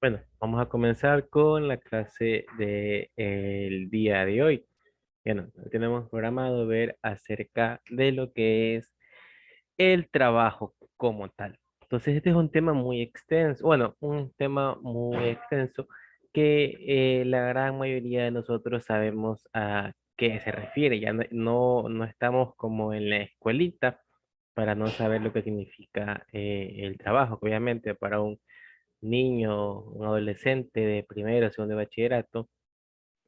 Bueno, vamos a comenzar con la clase del día de hoy. Bueno, tenemos programado ver acerca de lo que es el trabajo como tal. Entonces, este es un tema muy extenso, bueno, un tema muy extenso que la gran mayoría de nosotros sabemos a qué se refiere. Ya no estamos como en la escuelita para no saber lo que significa el trabajo, que obviamente para un niño, un adolescente de primero o segundo de bachillerato,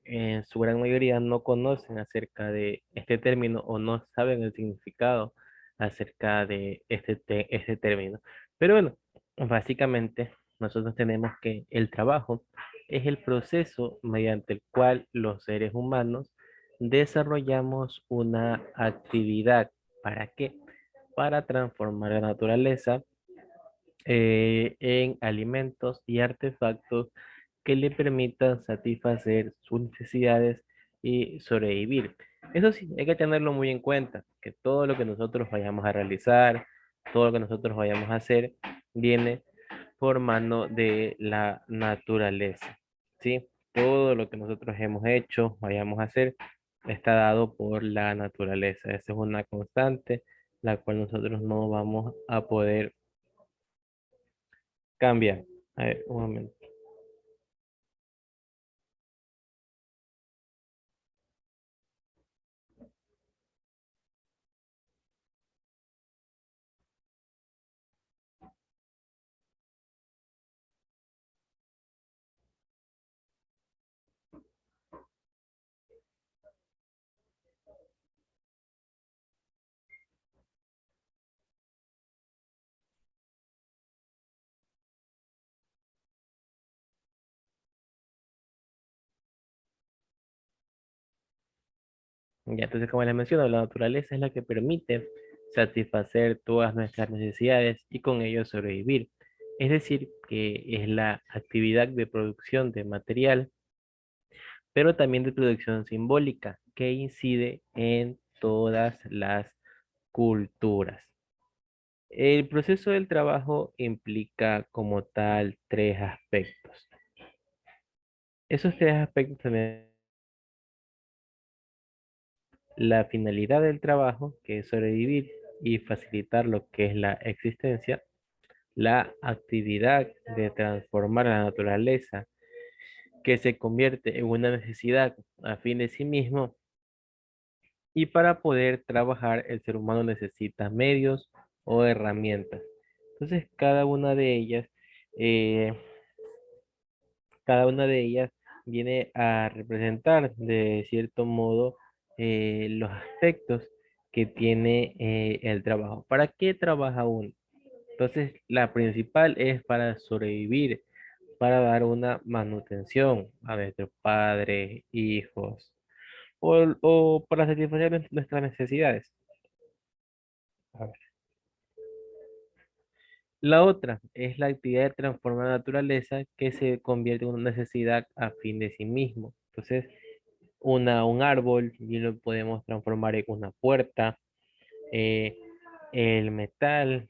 en su gran mayoría no conocen acerca de este término o no saben el significado acerca de este término. Pero bueno, básicamente nosotros tenemos que el trabajo es el proceso mediante el cual los seres humanos desarrollamos una actividad. ¿Para qué? Para transformar la naturaleza en alimentos y artefactos que le permitan satisfacer sus necesidades y sobrevivir. Eso sí, hay que tenerlo muy en cuenta, que todo lo que nosotros vayamos a realizar, todo lo que nosotros vayamos a hacer, viene por mano de la naturaleza, ¿sí? Todo lo que nosotros hemos hecho, vayamos a hacer, está dado por la naturaleza. Esa es una constante, la cual nosotros no vamos a poder cambiar. A ver, un momento. Ya, entonces, como les menciono, la naturaleza es la que permite satisfacer todas nuestras necesidades y con ello sobrevivir. Es decir, que es la actividad de producción de material, pero también de producción simbólica, que incide en todas las culturas. El proceso del trabajo implica como tal tres aspectos. Esos tres aspectos también la finalidad del trabajo, que es sobrevivir y facilitar lo que es la existencia, la actividad de transformar la naturaleza, que se convierte en una necesidad a fin de sí mismo, y para poder trabajar el ser humano necesita medios o herramientas. Entonces, eh, cada una de ellas viene a representar de cierto modo los aspectos que tiene el trabajo. ¿Para qué trabaja uno? Entonces, la principal es para sobrevivir, para dar una manutención a nuestros padres, hijos, o para satisfacer nuestras necesidades. A ver. La otra es la actividad de transformar la naturaleza que se convierte en una necesidad a fin de sí mismo. Entonces, un árbol y lo podemos transformar en una puerta. eh, el metal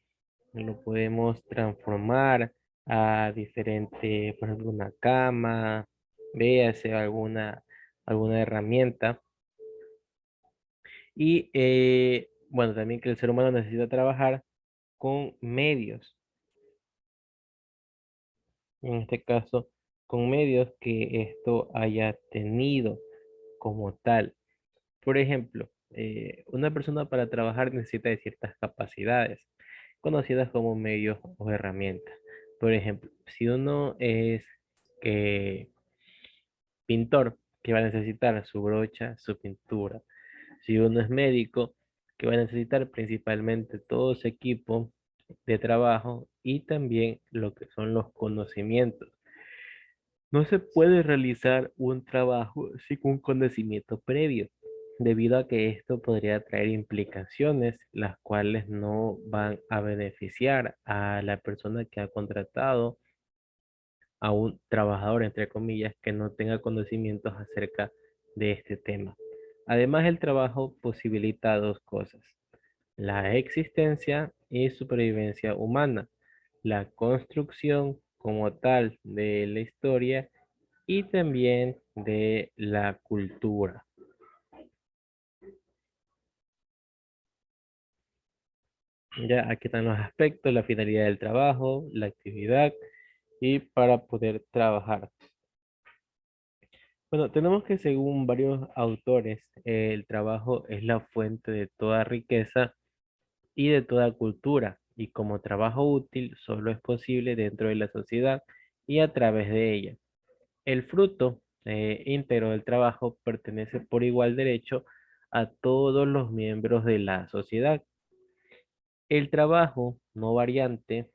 lo podemos transformar a diferente, por ejemplo, una cama, véase alguna herramienta. Y bueno, también que el ser humano necesita trabajar con medios, en este caso, con medios que esto haya tenido como tal. Por ejemplo, una persona para trabajar necesita de ciertas capacidades, conocidas como medios o herramientas. Por ejemplo, si uno es eh, pintor, que va a necesitar su brocha, su pintura. Si uno es médico, que va a necesitar principalmente todo su equipo de trabajo y también lo que son los conocimientos. No se puede realizar un trabajo sin un conocimiento previo, debido a que esto podría traer implicaciones las cuales no van a beneficiar a la persona que ha contratado a un trabajador, entre comillas, que no tenga conocimientos acerca de este tema. Además, el trabajo posibilita dos cosas: la existencia y supervivencia humana, la construcción como tal de la historia y también de la cultura. Ya aquí están los aspectos, la finalidad del trabajo, la actividad y para poder trabajar. Bueno, tenemos que según varios autores, el trabajo es la fuente de toda riqueza y de toda cultura, y como trabajo útil solo es posible dentro de la sociedad y a través de ella. El fruto íntegro del trabajo pertenece por igual derecho a todos los miembros de la sociedad. El trabajo no variante,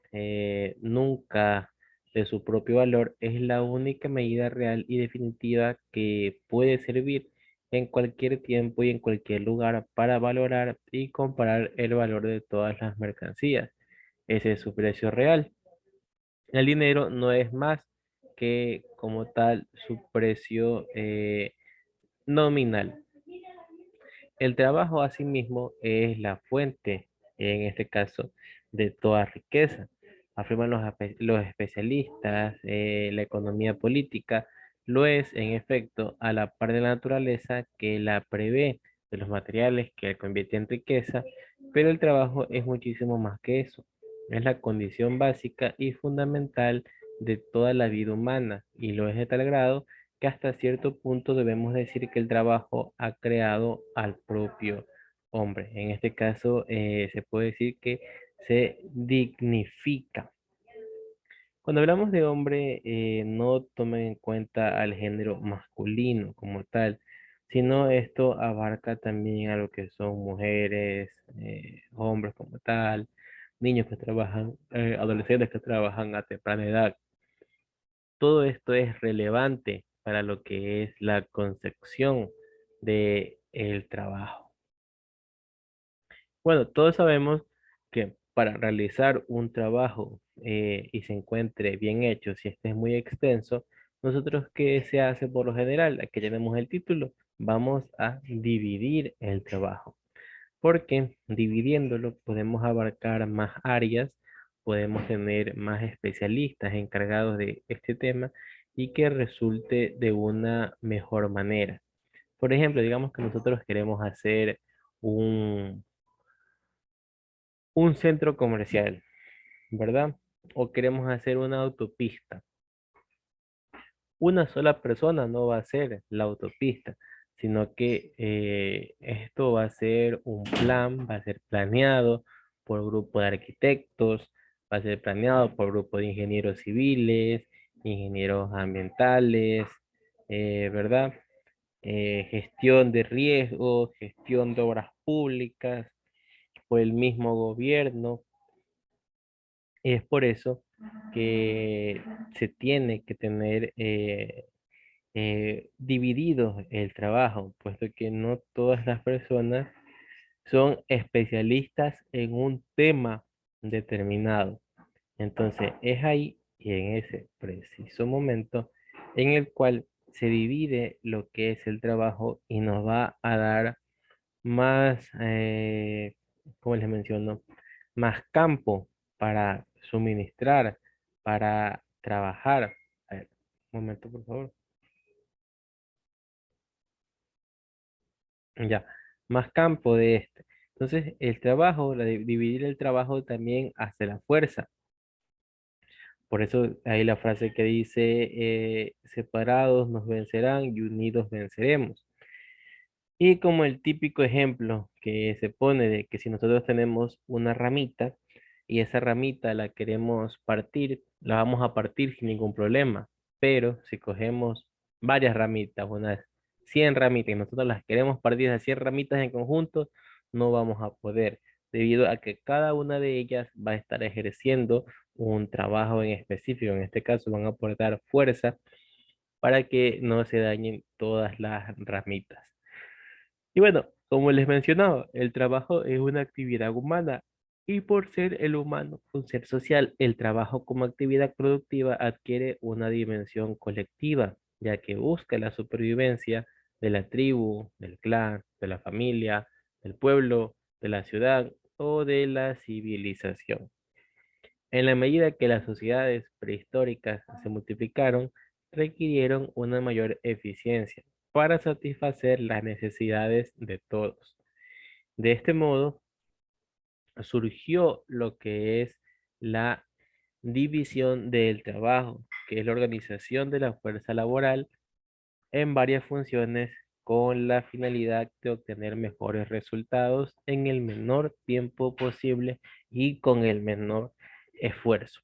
nunca de su propio valor, es la única medida real y definitiva que puede servir en cualquier tiempo y en cualquier lugar para valorar y comparar el valor de todas las mercancías. Ese es su precio real. El dinero no es más que como tal su precio nominal. El trabajo asimismo es la fuente, en este caso, de toda riqueza. Afirman los especialistas, la economía política lo es, en efecto, a la par de la naturaleza que la prevé de los materiales que la convierte en riqueza, pero el trabajo es muchísimo más que eso. Es la condición básica y fundamental de toda la vida humana y lo es de tal grado que hasta cierto punto debemos decir que el trabajo ha creado al propio hombre. En este caso, se puede decir que se dignifica. Cuando hablamos de hombre, no tomen en cuenta al género masculino como tal, sino esto abarca también a lo que son mujeres, hombres como tal, niños que trabajan, adolescentes que trabajan a temprana edad. Todo esto es relevante para lo que es la concepción de el trabajo. Bueno, todos sabemos que para realizar un trabajo y se encuentre bien hecho, si este es muy extenso, nosotros, ¿qué se hace por lo general? Aquí tenemos el título. Vamos a dividir el trabajo, porque dividiéndolo podemos abarcar más áreas, podemos tener más especialistas encargados de este tema y que resulte de una mejor manera. Por ejemplo, digamos que nosotros queremos hacer un, un centro comercial, ¿verdad? O queremos hacer una autopista. Una sola persona no va a hacer la autopista, sino que esto va a ser un plan, va a ser planeado por grupo de arquitectos, va a ser planeado por grupo de ingenieros civiles, ingenieros ambientales, ¿verdad? Gestión de riesgos, gestión de obras públicas por el mismo gobierno. Y es por eso que se tiene que tener dividido el trabajo, puesto que no todas las personas son especialistas en un tema determinado. Entonces, es ahí y en ese preciso momento en el cual se divide lo que es el trabajo y nos va a dar más, como les menciono, más campo para suministrar, para trabajar. A ver, un momento, por favor. Ya, más campo de este. Entonces, el trabajo, dividir el trabajo también hace la fuerza. Por eso hay la frase que dice, separados nos vencerán y unidos venceremos. Y como el típico ejemplo que se pone de que si nosotros tenemos una ramita y esa ramita la queremos partir, la vamos a partir sin ningún problema. Pero si cogemos varias ramitas, unas 100 ramitas, y nosotros las queremos partir a 100 ramitas en conjunto, no vamos a poder, debido a que cada una de ellas va a estar ejerciendo un trabajo en específico. En este caso van a aportar fuerza para que no se dañen todas las ramitas. Y bueno, como les mencionaba, el trabajo es una actividad humana y por ser el humano un ser social, el trabajo como actividad productiva adquiere una dimensión colectiva, ya que busca la supervivencia de la tribu, del clan, de la familia, del pueblo, de la ciudad o de la civilización. En la medida que las sociedades prehistóricas se multiplicaron, requirieron una mayor eficiencia para satisfacer las necesidades de todos. De este modo, surgió lo que es la división del trabajo, que es la organización de la fuerza laboral en varias funciones con la finalidad de obtener mejores resultados en el menor tiempo posible y con el menor esfuerzo.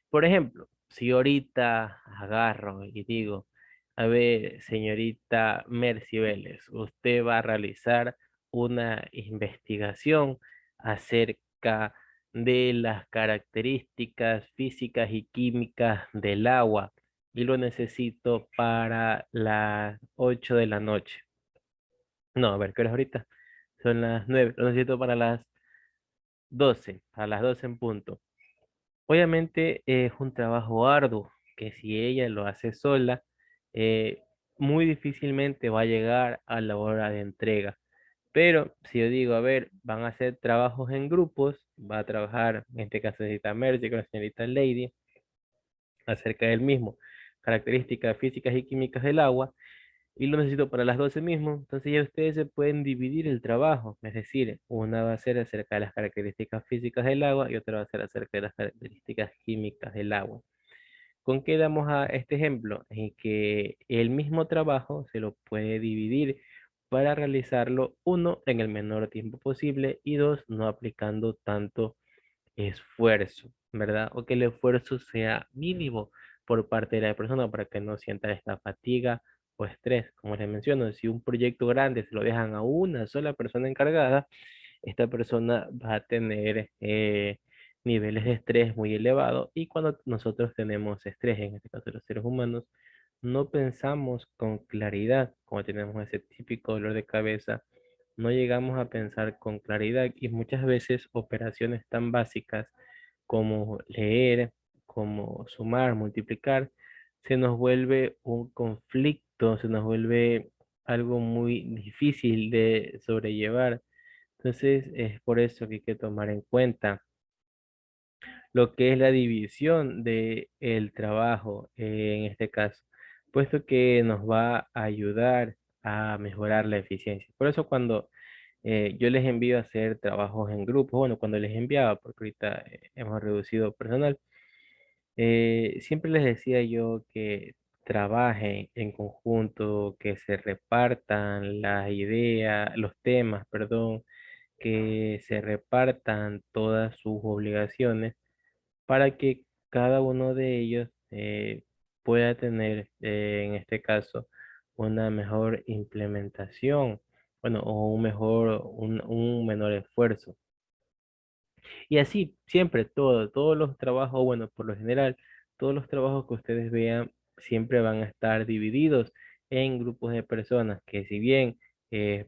Por ejemplo, si ahorita agarro y digo, a ver, señorita Mercy Vélez, usted va a realizar una investigación acerca de las características físicas y químicas del agua y lo necesito para las 8 de la noche. No, a ver, ¿qué hora es ahorita? Son las 9. Lo necesito para las 12, a las 12 en punto. Obviamente es un trabajo arduo que si ella lo hace sola, eh, muy difícilmente va a llegar a la hora de entrega. Pero si yo digo, a ver, van a hacer trabajos en grupos, va a trabajar, en este caso señorita Mercy con la señorita Lady, acerca del mismo, características físicas y químicas del agua, y lo necesito para las 12 mismo, entonces ya ustedes se pueden dividir el trabajo, es decir, una va a ser acerca de las características físicas del agua y otra va a ser acerca de las características químicas del agua. ¿Con qué damos a este ejemplo? En que el mismo trabajo se lo puede dividir para realizarlo, uno, en el menor tiempo posible y dos, no aplicando tanto esfuerzo, ¿verdad? O que el esfuerzo sea mínimo por parte de la persona para que no sienta esta fatiga o estrés. Como les menciono, si un proyecto grande se lo dejan a una sola persona encargada, esta persona va a tener niveles de estrés muy elevados y cuando nosotros tenemos estrés, en este caso los seres humanos, no pensamos con claridad, como tenemos ese típico dolor de cabeza, no llegamos a pensar con claridad y muchas veces operaciones tan básicas como leer, como sumar, multiplicar, se nos vuelve un conflicto, se nos vuelve algo muy difícil de sobrellevar. Entonces, es por eso que hay que tomar en cuenta lo que es la división de el trabajo en este caso, puesto que nos va a ayudar a mejorar la eficiencia. Por eso cuando yo les envío a hacer trabajos en grupo, bueno, cuando les enviaba, porque ahorita hemos reducido personal, siempre les decía yo que trabajen en conjunto, que se repartan las ideas, los temas, perdón, que se repartan todas sus obligaciones para que cada uno de ellos pueda tener, en este caso, una mejor implementación, bueno, o un menor esfuerzo. Y así, siempre, todos los trabajos, bueno, por lo general, todos los trabajos que ustedes vean siempre van a estar divididos en grupos de personas que si bien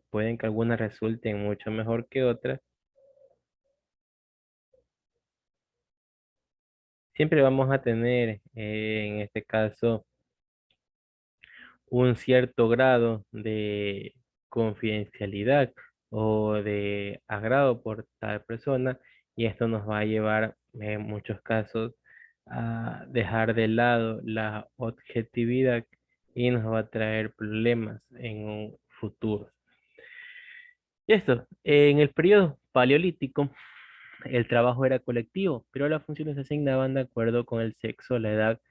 pueden que algunas resulten mucho mejor que otras, siempre vamos a tener, en este caso, un cierto grado de confidencialidad o de agrado por tal persona y esto nos va a llevar en muchos casos a dejar de lado la objetividad y nos va a traer problemas en un futuro. Y esto, en el periodo paleolítico, el trabajo era colectivo, pero las funciones se asignaban de acuerdo con el sexo, la edad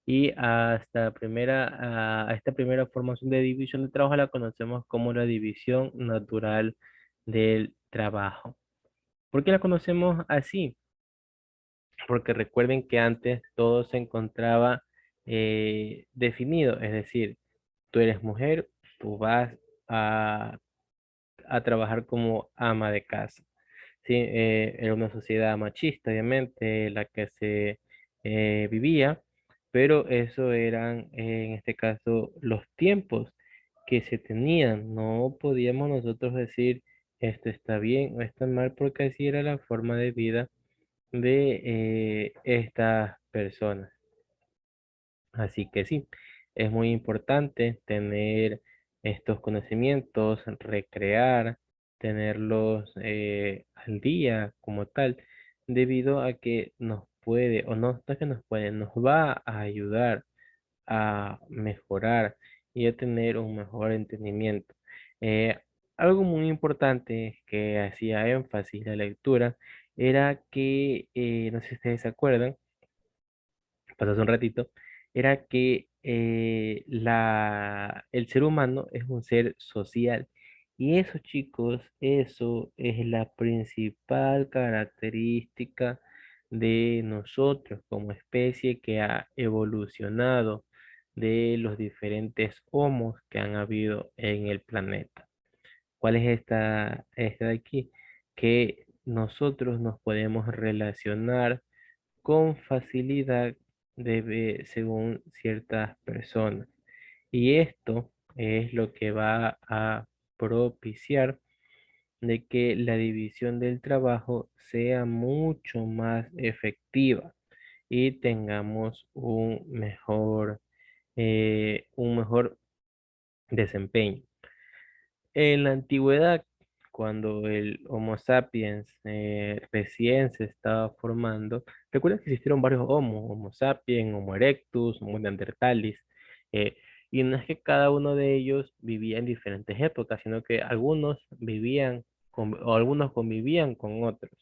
y a esta primera formación de división de trabajo la conocemos como la división natural del trabajo. ¿Por qué la conocemos así? Porque recuerden que antes todo se encontraba definido, es decir, tú eres mujer, tú vas a, a trabajar como ama de casa. Sí, era una sociedad machista, obviamente, la que se vivía, pero eso eran, en este caso, los tiempos que se tenían. No podíamos nosotros decir esto está bien o está mal, porque así era la forma de vida de estas personas. Así que sí, es muy importante tener estos conocimientos, recrear, tenerlos al día como tal, debido a que nos puede, o no, no es que nos puede, nos va a ayudar a mejorar y a tener un mejor entendimiento. Eh, Algo muy importante que hacía énfasis la lectura era que, no sé si ustedes se acuerdan, pasó hace un ratito, era que el ser humano es un ser social. Y eso, chicos, eso es la principal característica de nosotros como especie que ha evolucionado de los diferentes homos que han habido en el planeta. ¿Cuál es esta de aquí? Que nosotros nos podemos relacionar con facilidad según ciertas personas. Y esto es lo que va a propiciar de que la división del trabajo sea mucho más efectiva y tengamos un mejor desempeño. En la antigüedad, cuando el Homo sapiens recién se estaba formando, recuerda que existieron varios Homo sapiens, Homo erectus, Homo neanderthalis, eh, y no es que cada uno de ellos vivía en diferentes épocas, sino que algunos convivían con otros.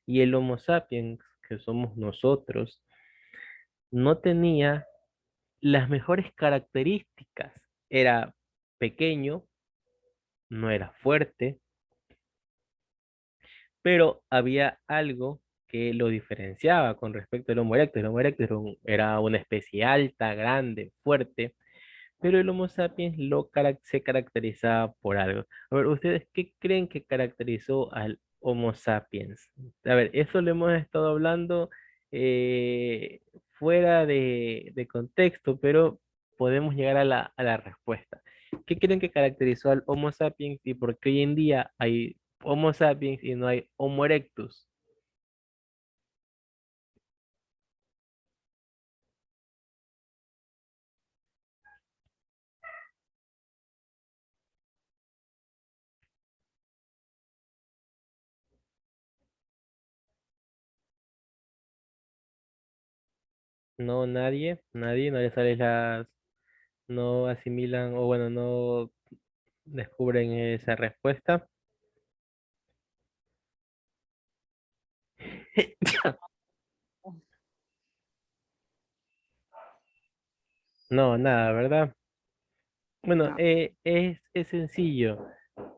Y el Homo sapiens, que somos nosotros, no tenía las mejores características. Era pequeño, no era fuerte, pero había algo que lo diferenciaba con respecto al Homo erectus. El Homo erectus era una especie alta, grande, fuerte, pero el Homo sapiens se caracterizaba por algo. A ver, ¿ustedes qué creen que caracterizó al Homo sapiens? A ver, eso lo hemos estado hablando eh, fuera de contexto, pero podemos llegar a la respuesta. ¿Qué creen que caracterizó al Homo sapiens y por qué hoy en día hay Homo sapiens y no hay Homo erectus? No, nadie, no les sale no asimilan o bueno, no descubren esa respuesta. No, nada, ¿verdad? Bueno, No. es sencillo.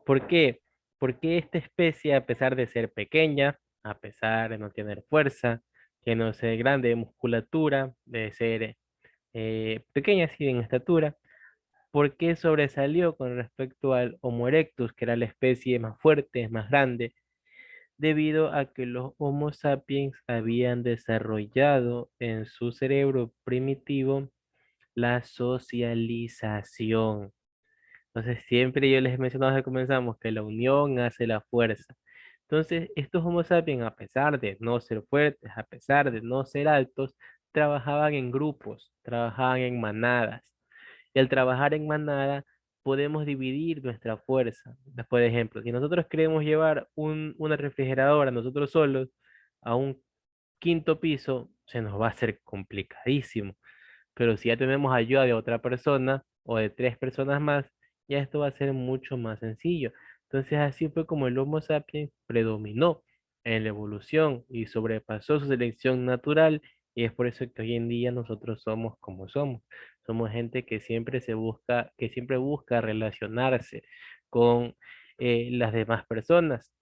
¿Por qué? Porque esta especie, a pesar de ser pequeña, a pesar de no tener fuerza, que no ser grande de musculatura, de ser pequeña así en estatura, ¿por qué sobresalió con respecto al Homo erectus, que era la especie más fuerte, más grande? Debido a que los Homo sapiens habían desarrollado en su cerebro primitivo la socialización. Entonces, siempre yo les he mencionado desde que comenzamos que la unión hace la fuerza. Entonces, estos Homo sapiens, a pesar de no ser fuertes, a pesar de no ser altos, trabajaban en grupos, trabajaban en manadas. Y al trabajar en manada, podemos dividir nuestra fuerza. Por ejemplo, si nosotros queremos llevar una refrigeradora nosotros solos a un quinto piso, se nos va a hacer complicadísimo. Pero si ya tenemos ayuda de otra persona o de tres personas más, ya esto va a ser mucho más sencillo. Entonces así fue como el Homo sapiens predominó en la evolución y sobrepasó su selección natural y es por eso que hoy en día nosotros somos como somos. Somos gente que siempre busca relacionarse con las demás personas.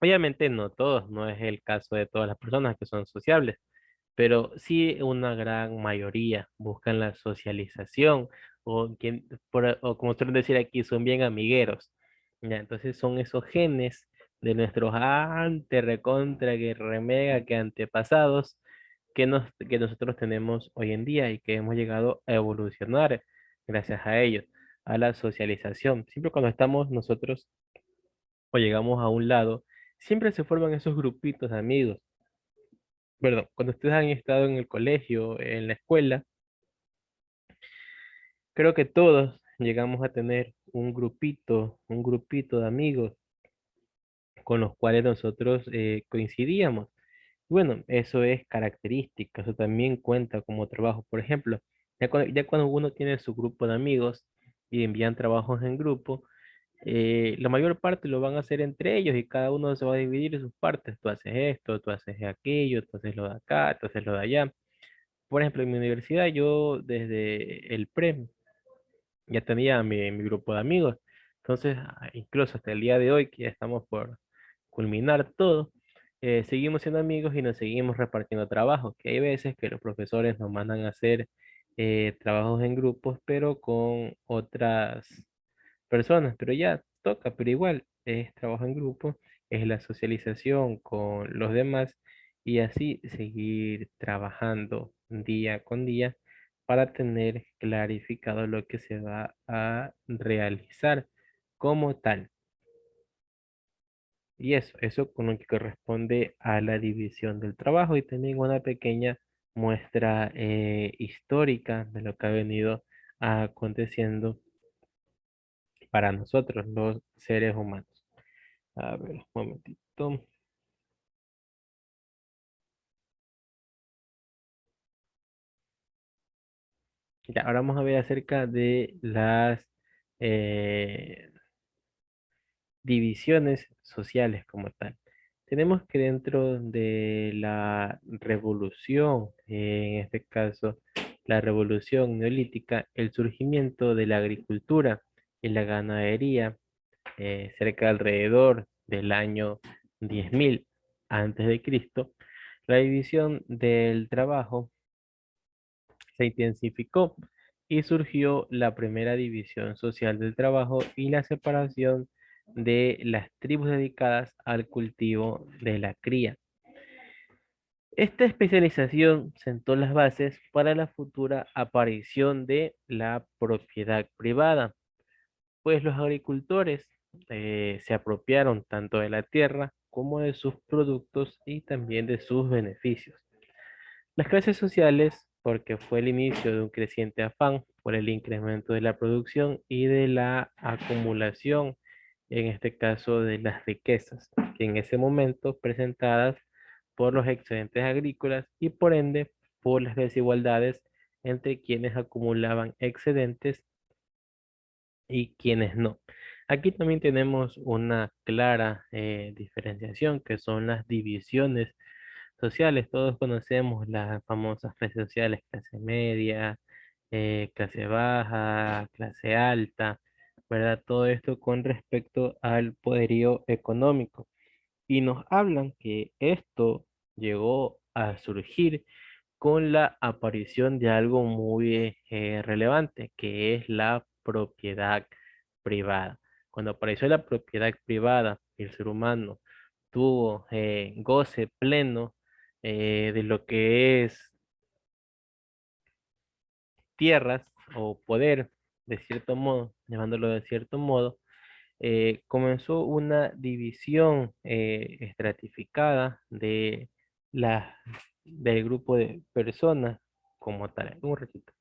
Obviamente no todos, no es el caso de todas las personas que son sociables, pero sí una gran mayoría buscan la socialización o como suelen decir aquí, son bien amigueros. Ya, entonces son esos genes de nuestros ante recontra que remega que antepasados que nosotros tenemos hoy en día y que hemos llegado a evolucionar gracias a ellos, a la socialización. Siempre cuando estamos nosotros o llegamos a un lado, siempre se forman esos grupitos de amigos. Perdón, cuando ustedes han estado en el colegio, en la escuela, creo que todos llegamos a tener un grupito de amigos con los cuales nosotros coincidíamos. Bueno, eso es característica, eso también cuenta como trabajo. Por ejemplo, ya cuando uno tiene su grupo de amigos y envían trabajos en grupo, la mayor parte lo van a hacer entre ellos y cada uno se va a dividir en sus partes. Tú haces esto, tú haces aquello, tú haces lo de acá, tú haces lo de allá. Por ejemplo, en mi universidad yo desde el pre ya tenía mi grupo de amigos. Entonces, incluso hasta el día de hoy, que ya estamos por culminar todo, seguimos siendo amigos y nos seguimos repartiendo trabajos, que hay veces que los profesores nos mandan a hacer trabajos en grupos, pero con otras personas, pero ya toca, pero igual es trabajo en grupo, es la socialización con los demás y así seguir trabajando día con día para tener clarificado lo que se va a realizar como tal. Y eso con lo que corresponde a la división del trabajo y también una pequeña muestra histórica de lo que ha venido aconteciendo para nosotros, los seres humanos. A ver, un momentito. Ya, ahora vamos a ver acerca de las eh, divisiones sociales como tal. Tenemos que dentro de la revolución, en este caso la revolución neolítica, el surgimiento de la agricultura y la ganadería, cerca alrededor del año 10.000 antes de Cristo, la división del trabajo se intensificó y surgió la primera división social del trabajo y la separación de las tribus dedicadas al cultivo de la cría. Esta especialización sentó las bases para la futura aparición de la propiedad privada, pues los agricultores se apropiaron tanto de la tierra como de sus productos y también de sus beneficios. Las clases sociales, porque fue el inicio de un creciente afán por el incremento de la producción y de la acumulación, en este caso de las riquezas, que en ese momento presentadas por los excedentes agrícolas y por ende por las desigualdades entre quienes acumulaban excedentes y quienes no. Aquí también tenemos una clara diferenciación que son las divisiones sociales. Todos conocemos las famosas clases sociales, clase media, clase baja, clase alta, ¿verdad? Todo esto con respecto al poderío económico. Y nos hablan que esto llegó a surgir con la aparición de algo muy relevante, que es la propiedad privada. Cuando apareció la propiedad privada, el ser humano tuvo goce pleno de lo que es tierras o poder, de cierto modo, llamándolo de cierto modo, comenzó una división estratificada del grupo de personas como tal. Un ratito.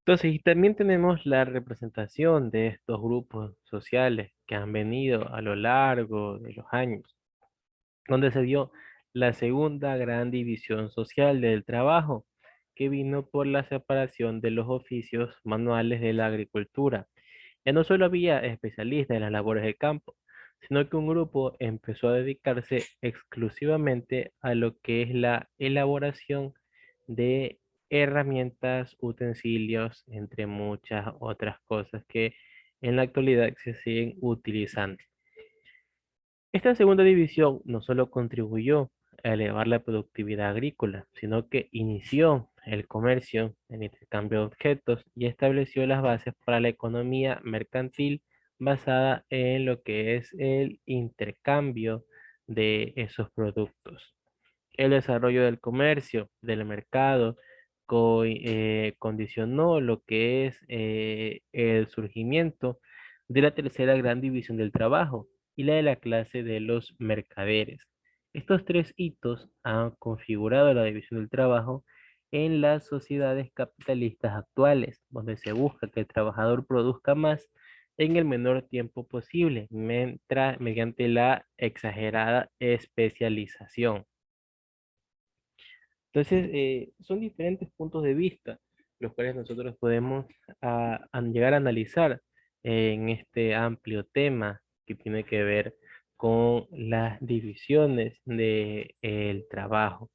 Entonces, y también tenemos la representación de estos grupos sociales que han venido a lo largo de los años, donde se dio la segunda gran división social del trabajo, que vino por la separación de los oficios manuales de la agricultura. Ya no solo había especialistas en las labores de campo, sino que un grupo empezó a dedicarse exclusivamente a lo que es la elaboración de herramientas, utensilios, entre muchas otras cosas que en la actualidad se siguen utilizando. Esta segunda división no solo contribuyó a elevar la productividad agrícola, sino que inició el comercio, el intercambio de objetos y estableció las bases para la economía mercantil basada en lo que es el intercambio de esos productos. El desarrollo del comercio, del mercado, condicionó lo que es el surgimiento de la tercera gran división del trabajo y la de la clase de los mercaderes. Estos tres hitos han configurado la división del trabajo en las sociedades capitalistas actuales, donde se busca que el trabajador produzca más, en el menor tiempo posible, mediante la exagerada especialización. Entonces, son diferentes puntos de vista los cuales nosotros podemos llegar a analizar en este amplio tema que tiene que ver con las divisiones del trabajo.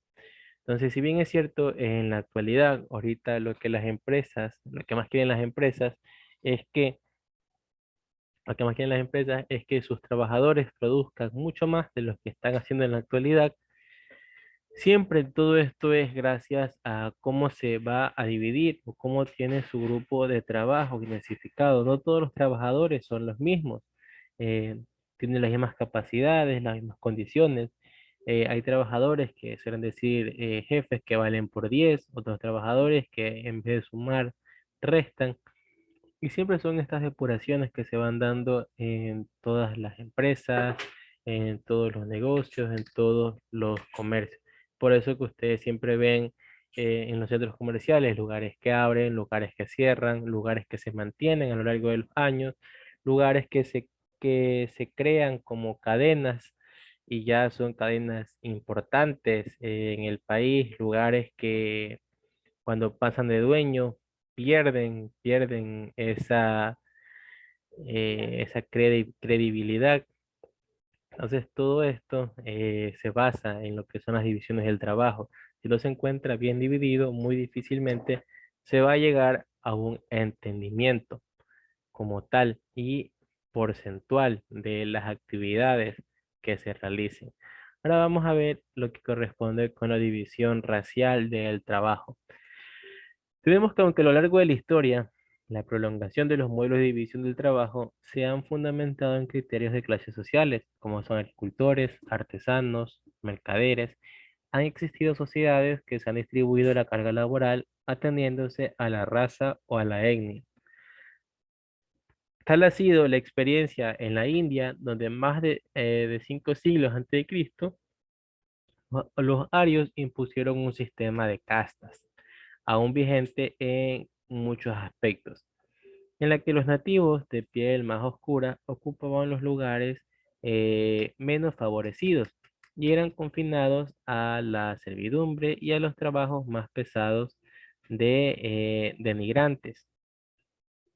Entonces, si bien es cierto, en la actualidad, ahorita lo que más quieren las empresas es que, lo que más quieren las empresas es que sus trabajadores produzcan mucho más de lo que están haciendo en la actualidad. Siempre todo esto es gracias a cómo se va a dividir o cómo tiene su grupo de trabajo clasificado. No todos los trabajadores son los mismos, eh, tienen las mismas capacidades, las mismas condiciones. Hay trabajadores que suelen decir jefes que valen por 10, otros trabajadores que en vez de sumar restan. Y siempre son estas depuraciones que se van dando en todas las empresas, en todos los negocios, en todos los comercios. Por eso que ustedes siempre ven en los centros comerciales lugares que abren, lugares que cierran, lugares que se mantienen a lo largo de los años, lugares que se crean como cadenas y ya son cadenas importantes en el país, lugares que cuando pasan de dueño, pierden esa credibilidad. Entonces, todo esto se basa en lo que son las divisiones del trabajo. Si no se encuentra bien dividido, muy difícilmente se va a llegar a un entendimiento como tal y porcentual de las actividades que se realicen. Ahora vamos a ver lo que corresponde con la división racial del trabajo. Tenemos que aunque a lo largo de la historia, la prolongación de los modelos de división del trabajo se han fundamentado en criterios de clases sociales, como son agricultores, artesanos, mercaderes. Han existido sociedades que se han distribuido la carga laboral atendiéndose a la raza o a la etnia. Tal ha sido la experiencia en la India, donde más de 5 siglos antes de Cristo, los arios impusieron un sistema de castas, aún vigente en muchos aspectos, en la que los nativos de piel más oscura ocupaban los lugares menos favorecidos y eran confinados a la servidumbre y a los trabajos más pesados de denigrantes.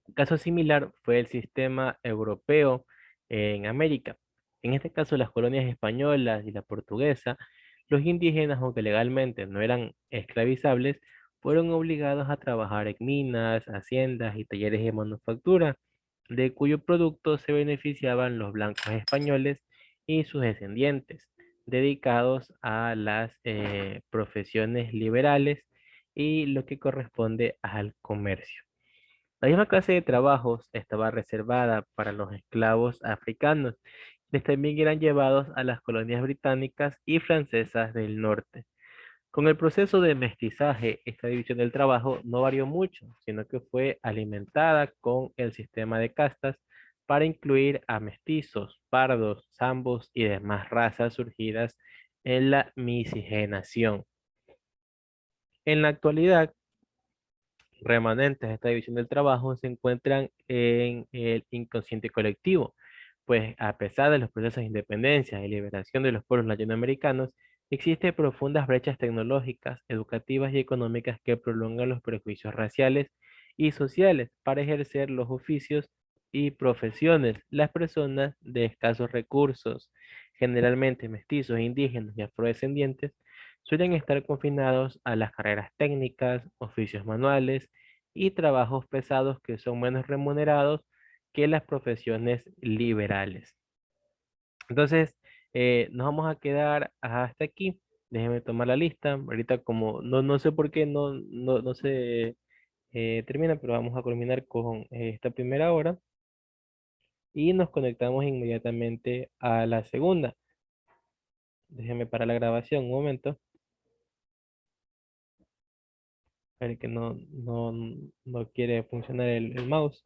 Un caso similar fue el sistema europeo en América. En este caso, las colonias españolas y la portuguesa, los indígenas, aunque legalmente no eran esclavizables, fueron obligados a trabajar en minas, haciendas y talleres de manufactura, de cuyo producto se beneficiaban los blancos españoles y sus descendientes, dedicados a las profesiones liberales y lo que corresponde al comercio. La misma clase de trabajos estaba reservada para los esclavos africanos, que también eran llevados a las colonias británicas y francesas del norte. Con el proceso de mestizaje, esta división del trabajo no varió mucho, sino que fue alimentada con el sistema de castas para incluir a mestizos, pardos, zambos y demás razas surgidas en la miscigenación. En la actualidad, remanentes de esta división del trabajo se encuentran en el inconsciente colectivo, pues a pesar de los procesos de independencia y liberación de los pueblos latinoamericanos, existen profundas brechas tecnológicas, educativas y económicas que prolongan los prejuicios raciales y sociales para ejercer los oficios y profesiones. Las personas de escasos recursos, generalmente mestizos, indígenas y afrodescendientes, suelen estar confinados a las carreras técnicas, oficios manuales y trabajos pesados que son menos remunerados que las profesiones liberales. Entonces, nos vamos a quedar hasta aquí. Déjenme tomar la lista. Ahorita como no sé por qué no se termina, pero vamos a culminar con esta primera hora y nos conectamos inmediatamente a la segunda. Déjenme parar la grabación un momento. Para que no quiere funcionar el mouse.